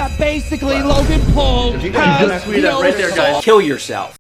that basically Logan Paul has right there, guys. Kill yourself.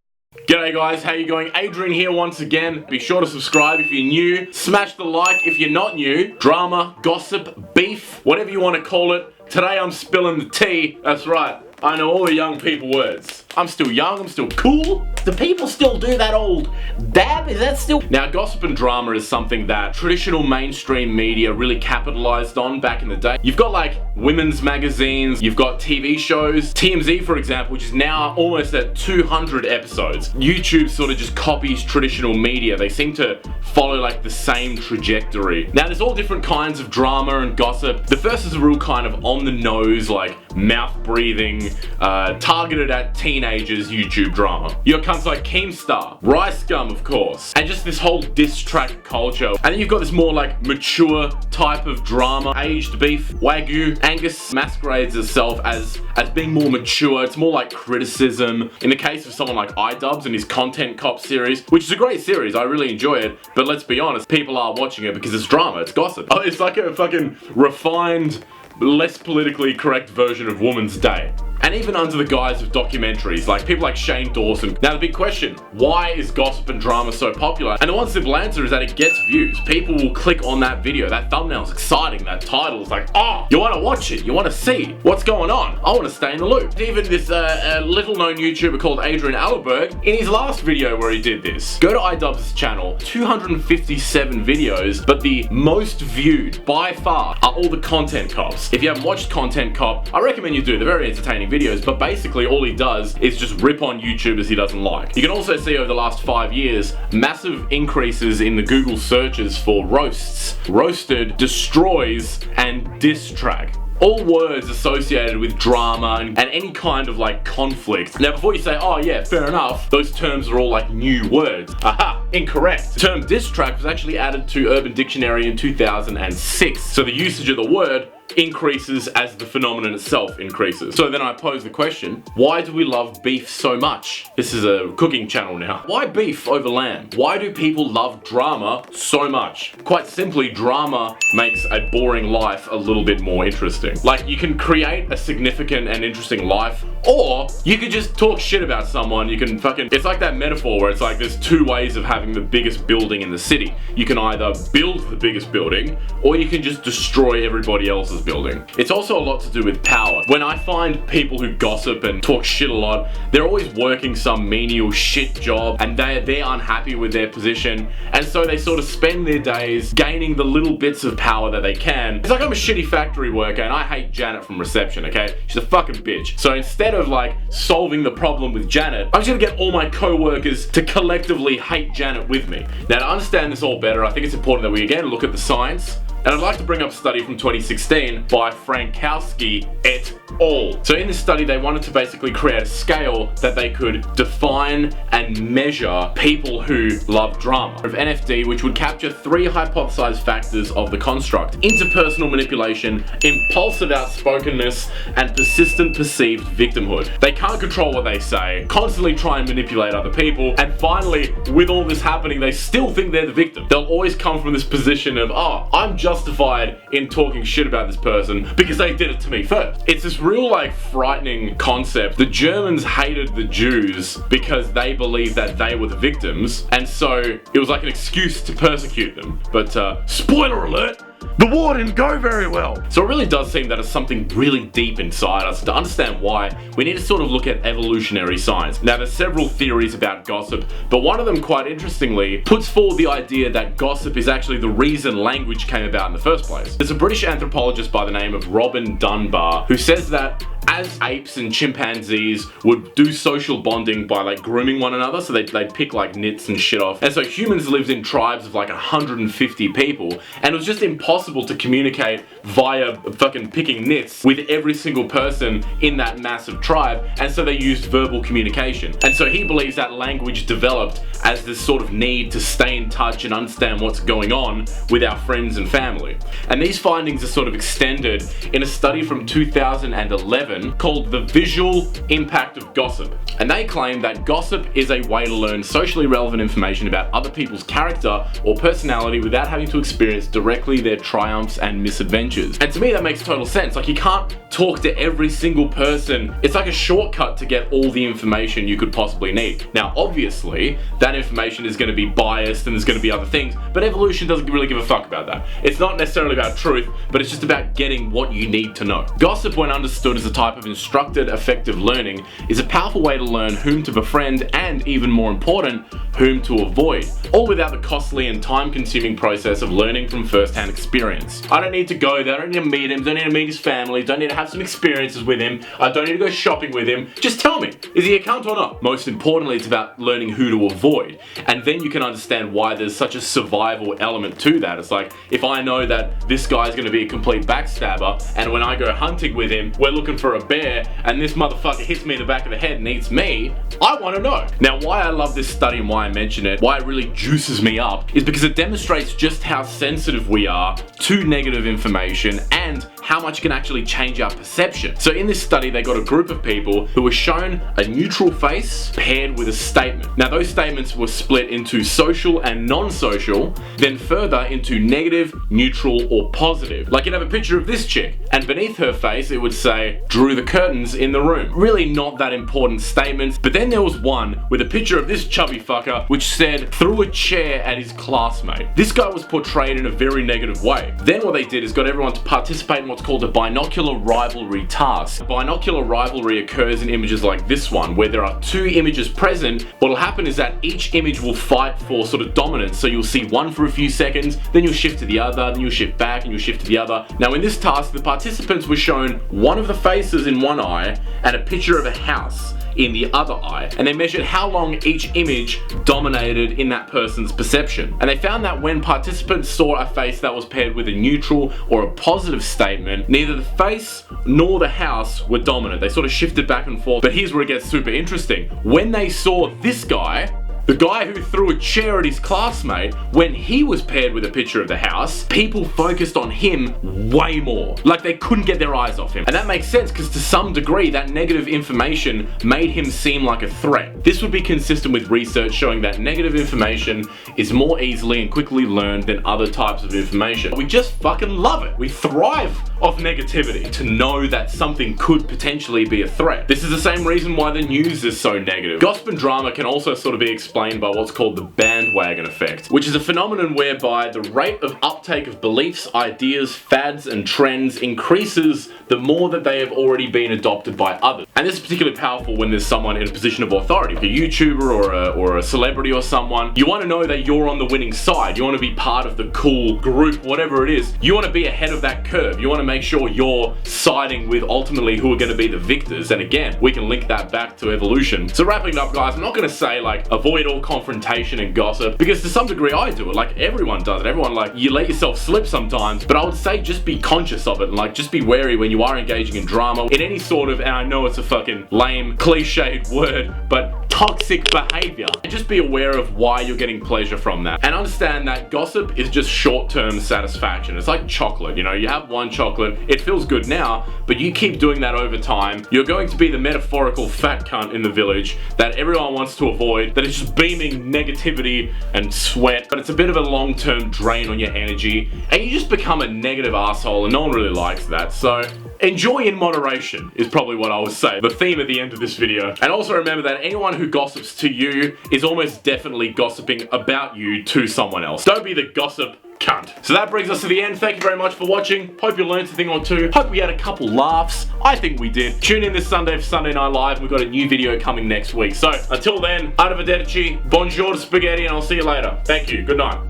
G'day guys, how you going? Adrian here once again. Be sure to subscribe if you're new. Smash the like if you're not new. Drama, gossip, beef, whatever you want to call it. Today I'm spilling the tea. That's right. I know all the young people words. I'm still young, I'm still cool. Do people still do that old dab? Is that still? Now, gossip and drama is something that traditional mainstream media really capitalized on back in the day. You've got like women's magazines, you've got TV shows, TMZ for example, which is now almost at 200 episodes. YouTube sort of just copies traditional media. They seem to follow like the same trajectory. Now, there's all different kinds of drama and gossip. The first is a real kind of on the nose, like mouth breathing, targeted at teenagers YouTube drama. You got cunts like Keemstar, Rice Gum of course, and just this whole diss track culture. And then you've got this more like mature type of drama. Aged beef, Wagyu, Angus masquerades itself as being more mature. It's more like criticism. In the case of someone like iDubbbz and his Content Cop series, which is a great series, I really enjoy it, but let's be honest, people are watching it because it's drama, it's gossip. Oh, it's like a fucking refined, less politically correct version of Woman's Day. And even under the guise of documentaries, like people like Shane Dawson. Now the big question, why is gossip and drama so popular? And the one simple answer is that it gets views. People will click on that video, that thumbnail's exciting, that title is like, oh, you wanna watch it, you wanna see what's going on. I wanna stay in the loop. Even this little known YouTuber called Adrian Allerberg, in his last video where he did this, go to iDubbbz's channel, 257 videos, but the most viewed by far are all the Content Cops. If you haven't watched Content Cop, I recommend you do, they're very entertaining videos, but basically all he does is just rip on YouTubers he doesn't like. You can also see over the last 5 years, massive increases in the Google searches for roasts, roasted, destroys, and diss track. All words associated with drama and any kind of like conflict. Now before you say, oh yeah, fair enough, those terms are all like new words. Aha, incorrect. The term diss track was actually added to Urban Dictionary in 2006. So the usage of the word increases as the phenomenon itself increases. So then I pose the question, why do we love beef so much? This is a cooking channel now. Why beef over lamb? Why do people love drama so much? Quite simply, drama makes a boring life a little bit more interesting. Like, you can create a significant and interesting life, or you could just talk shit about someone. You can fucking, it's like that metaphor where it's like there's two ways of having the biggest building in the city. You can either build the biggest building, or you can just destroy everybody else's building. It's also a lot to do with power. When I find people who gossip and talk shit a lot, they're always working some menial shit job and they're unhappy with their position, and so they sort of spend their days gaining the little bits of power that they can. It's like I'm a shitty factory worker and I hate Janet from reception, okay? She's a fucking bitch. So instead of like solving the problem with Janet, I'm just gonna get all my co-workers to collectively hate Janet with me. Now to understand this all better, I think it's important that we again look at the science. And I'd like to bring up a study from 2016 by Frankowski et al. So in this study, they wanted to basically create a scale that they could define and measure people who love drama of NFD, which would capture 3 hypothesized factors of the construct: interpersonal manipulation, impulsive outspokenness, and persistent perceived victimhood. They can't control what they say, constantly try and manipulate other people, and finally, with all this happening, they still think they're the victim. They'll always come from this position of, oh, I'm justified in talking shit about this person because they did it to me first. It's this real like frightening concept. The Germans hated the Jews because they believed that they were the victims, and so it was like an excuse to persecute them. But spoiler alert, the war didn't go very well. So it really does seem that it's something really deep inside us. To understand why, we need to sort of look at evolutionary science. Now there's several theories about gossip, but one of them, quite interestingly, puts forward the idea that gossip is actually the reason language came about in the first place. There's a British anthropologist by the name of Robin Dunbar who says that as apes and chimpanzees would do social bonding by like grooming one another, so they'd pick like nits and shit off, and so humans lived in tribes of like 150 people, and it was just impossible to communicate via fucking picking nits with every single person in that massive tribe, and so they used verbal communication. And so he believes that language developed as this sort of need to stay in touch and understand what's going on with our friends and family. And these findings are sort of extended in a study from 2011 study called The Visual Impact of Gossip. And they claim that gossip is a way to learn socially relevant information about other people's character or personality without having to experience directly their triumphs and misadventures. And to me that makes total sense. Like, you can't talk to every single person. It's like a shortcut to get all the information you could possibly need. Now obviously that information is going to be biased and there's going to be other things, but evolution doesn't really give a fuck about that. It's not necessarily about truth, but it's just about getting what you need to know. Gossip, when understood as a type of instructed effective learning, is a powerful way to learn whom to befriend and, even more important, whom to avoid, all without the costly and time-consuming process of learning from first-hand experience. I don't need to go there, I don't need to meet him, don't need to meet his family, don't need to have some experiences with him, I don't need to go shopping with him. Just tell me, is he a cunt or not? Most importantly, it's about learning who to avoid, and then you can understand why there's such a survival element to that. It's like, if I know that this guy's gonna be a complete backstabber, and when I go hunting with him, we're looking for a bear, and this motherfucker hits me in the back of the head and eats me, I wanna know. Now, why I love this study and why I mention it, why it really juices me up, is because it demonstrates just how sensitive we are to negative information and how much it can actually change our perception. So in this study, they got a group of people who were shown a neutral face paired with a statement. Now those statements were split into social and non-social, then further into negative, neutral, or positive. Like, you'd have a picture of this chick, and beneath her face it would say, "Drew the curtains in the room." Really not that important statements, but then there was one with a picture of this chubby fucker which said, "Threw a chair at his classmate." This guy was portrayed in a very negative way. Then what they did is got everyone to participate in what's called a binocular rivalry task. Binocular rivalry occurs in images like this one, where there are two images present. What'll happen is that each image will fight for sort of dominance. So you'll see one for a few seconds, then you'll shift to the other, then you'll shift back, and you'll shift to the other. Now in this task, the participants were shown one of the faces in one eye and a picture of a house in the other eye, and they measured how long each image dominated in that person's perception. And they found that when participants saw a face that was paired with a neutral or a positive statement, neither the face nor the house were dominant. They sort of shifted back and forth. But here's where it gets super interesting. When they saw this guy, the guy who threw a chair at his classmate, when he was paired with a picture of the house, people focused on him way more. Like, they couldn't get their eyes off him. And that makes sense, because to some degree that negative information made him seem like a threat. This would be consistent with research showing that negative information is more easily and quickly learned than other types of information. We just fucking love it. We thrive off negativity, to know that something could potentially be a threat. This is the same reason why the news is so negative. Gossip and drama can also sort of be explained by what's called the bandwagon effect, which is a phenomenon whereby the rate of uptake of beliefs, ideas, fads, and trends increases the more that they have already been adopted by others. And this is particularly powerful when there's someone in a position of authority, like a YouTuber or a celebrity or someone. You want to know that you're on the winning side. You want to be part of the cool group, whatever it is. You want to be ahead of that curve. You want to make sure you're siding with ultimately who are going to be the victors. And again, we can link that back to evolution. So wrapping it up, guys, I'm not going to say like avoid all confrontation and gossip, because to some degree I do it. Like, everyone does it. Everyone, like, you let yourself slip sometimes, but I would say just be conscious of it and like just be wary when you are engaging in drama, in any sort of, and I know it's a fucking lame cliched word, but toxic behavior. And just be aware of why you're getting pleasure from that. And understand that gossip is just short-term satisfaction. It's like chocolate, you know, you have one chocolate, it feels good now, but you keep doing that over time, you're going to be the metaphorical fat cunt in the village that everyone wants to avoid, that is just beaming negativity and sweat, but it's a bit of a long-term drain on your energy, and you just become a negative asshole, and no one really likes that. So enjoy in moderation is probably what I would say, the theme at the end of this video. And also remember that anyone who gossips to you is almost definitely gossiping about you to someone else. Don't be the gossip cunt. So that brings us to the end. Thank you very much for watching. Hope you learned a thing or two. Hope we had a couple laughs. I think we did. Tune in this Sunday for Sunday Night Live, and we've got a new video coming next week. So until then, arrivederci, bonjour spaghetti, and I'll see you later. Thank you. Good night.